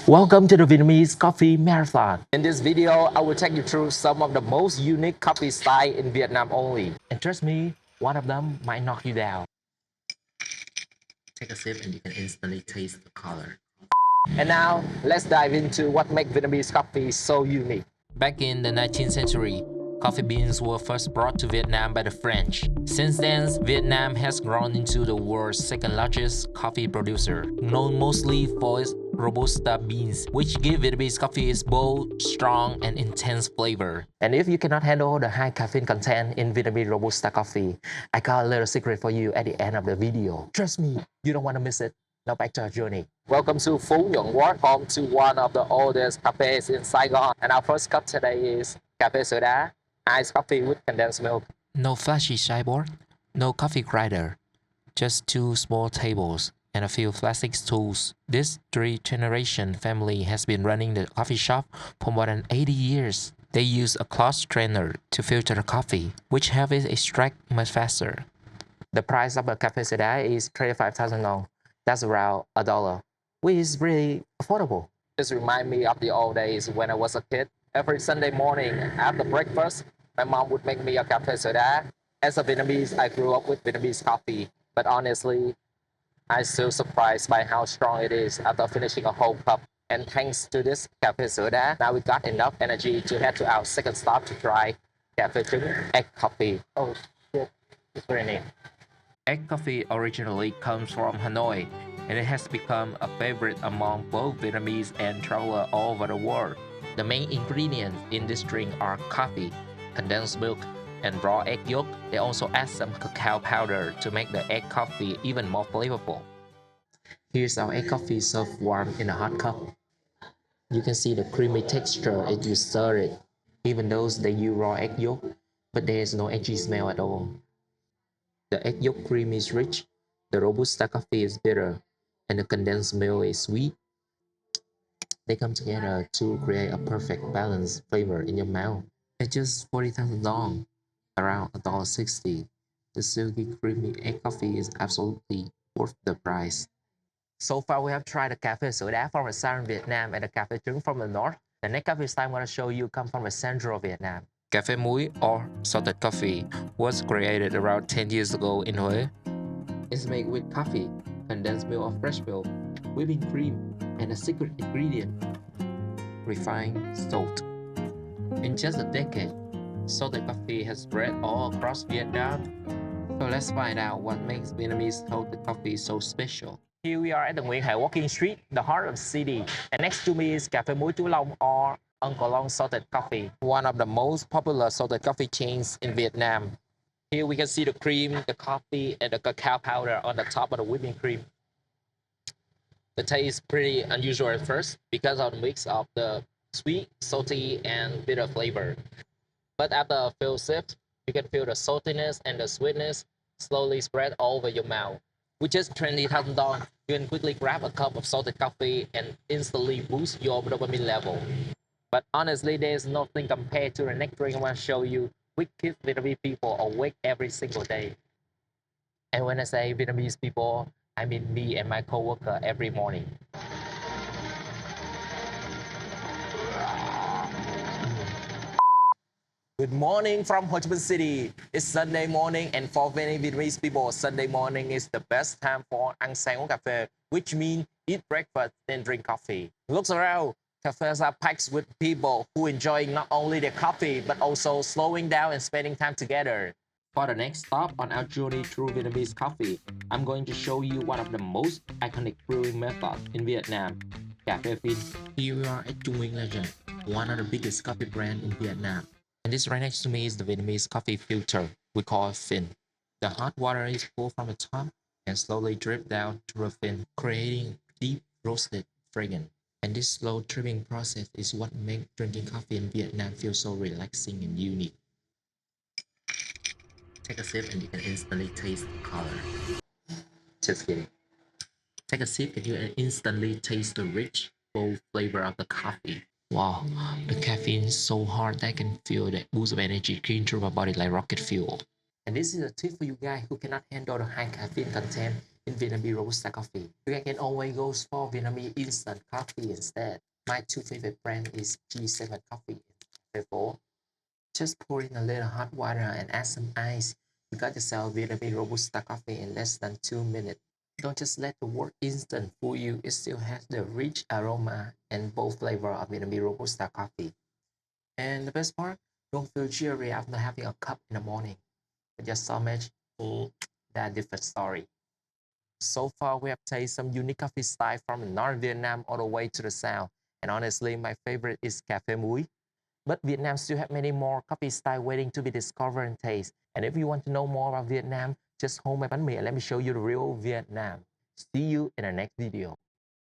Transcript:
Welcome to the Vietnamese Coffee Marathon. In this video, I will take you through some of the most unique coffee style in Vietnam only. And trust me, one of them might knock you down. Take a sip and you can instantly taste the color. And now, let's dive into what makes Vietnamese coffee so unique. Back in the 19th century, coffee beans were first brought to Vietnam by the French. Since then, Vietnam has grown into the world's second largest coffee producer, known mostly for its Robusta beans, which give Vietnamese coffee its bold, strong, and intense flavor. And if you cannot handle the high caffeine content in Vietnamese Robusta coffee, I got a little secret for you at the end of the video. Trust me, you don't want to miss it. Now back to our journey. Welcome to Phú Nhuận Ward, home to one of the oldest cafes in Saigon. And our first cup today is Café Soda, iced coffee with condensed milk. No flashy sideboard, no coffee grinder, just two small tables and a few plastic stools. This three-generation family has been running the coffee shop for more than 80 years. They use a cloth strainer to filter the coffee, which helps it extract much faster. The price of a Café Soda is 35,000 won. That's around $1, which is really affordable. This reminds me of the old days when I was a kid. Every Sunday morning after breakfast, my mom would make me a café soda. As a Vietnamese, I grew up with Vietnamese coffee, but honestly, I'm still surprised by how strong it is after finishing a whole cup. And thanks to this café soda, now we got enough energy to head to our second stop to try café trứng egg coffee. Oh shit, it's raining. Egg coffee originally comes from Hanoi, and it has become a favorite among both Vietnamese and travelers all over the world. The main ingredients in this drink are coffee, condensed milk, and raw egg yolk. They also add some cacao powder to make the egg coffee even more flavorful. Here's our egg coffee served warm in a hot cup. You can see the creamy texture as you stir it, even though they use raw egg yolk, but there is no edgy smell at all. The egg yolk cream is rich, the Robusta coffee is bitter, and the condensed milk is sweet. They come together to create a perfect balanced flavor in your mouth. At just 40,000 dong, around $1.60, the silky creamy egg coffee is absolutely worth the price. So far, we have tried the Café Soda from the southern Vietnam and the Café Trứng from the north. The next coffee style I'm going to show you come from the central Vietnam. Café muối or salted coffee was created around 10 years ago in Huế. It's made with coffee, condensed milk or fresh milk, whipping cream, and a secret ingredient, refined salt. In just a decade, salted coffee has spread all across Vietnam. So let's find out what makes Vietnamese salted coffee so special. Here we are at the Nguyễn Huệ Walking Street, the heart of the city. And next to me is Café Muối Chú Long or Uncle Long Salted Coffee, one of the most popular salted coffee chains in Vietnam. Here we can see the cream, the coffee, and the cacao powder on the top of the whipping cream. The taste is pretty unusual at first because of the mix of the sweet, salty, and bitter flavor. But after a few sips, you can feel the saltiness and the sweetness slowly spread all over your mouth. With just 20,000 dong, you can quickly grab a cup of salted coffee and instantly boost your dopamine level. But honestly, there is nothing compared to the next drink I want to show you, which keeps Vietnamese people awake every single day. And when I say Vietnamese people, I mean me and my coworker every morning. Good morning from Ho Chi Minh City. It's Sunday morning, and for many Vietnamese people, Sunday morning is the best time for ăn sáng uống cà phê, which means eat breakfast then drink coffee. Look around. Cafes are packed with people who enjoying not only their coffee, but also slowing down and spending time together. For the next stop on our journey through Vietnamese coffee, I'm going to show you one of the most iconic brewing methods in Vietnam, Café Phin. Here we are at Trung Nguyên Legend, one of the biggest coffee brands in Vietnam. And this right next to me is the Vietnamese coffee filter we call Phin. The hot water is pulled from the top and slowly drip down through a fin, creating deep roasted fragrance. And this slow dripping process is what makes drinking coffee in Vietnam feel so relaxing and unique. Take a sip and you can instantly taste the color. Just kidding. Take a sip and you can instantly taste the rich, bold flavor of the coffee. Wow, the caffeine is so hard that I can feel that boost of energy going through my body like rocket fuel. And this is a tip for you guys who cannot handle the high caffeine content in Vietnamese Robusta coffee. You can always go for Vietnamese instant coffee instead. My two favorite brand is G7 Coffee and Cafe. Just pour in a little hot water and add some ice. You got yourself Vietnamese Robusta coffee in less than 2 minutes. Don't just let the word instant fool you. It still has the rich aroma and bold flavor of Vietnamese Robusta coffee. And the best part, don't feel jittery after having a cup in the morning. With your stomach, that different story. So far, we have tasted some unique coffee style from North Vietnam all the way to the south. And honestly, my favorite is Cafe Muối. But Vietnam still have many more coffee style waiting to be discovered and taste. And if you want to know more about Vietnam, just hold my bánh mì and let me show you the real Vietnam. See you in the next video.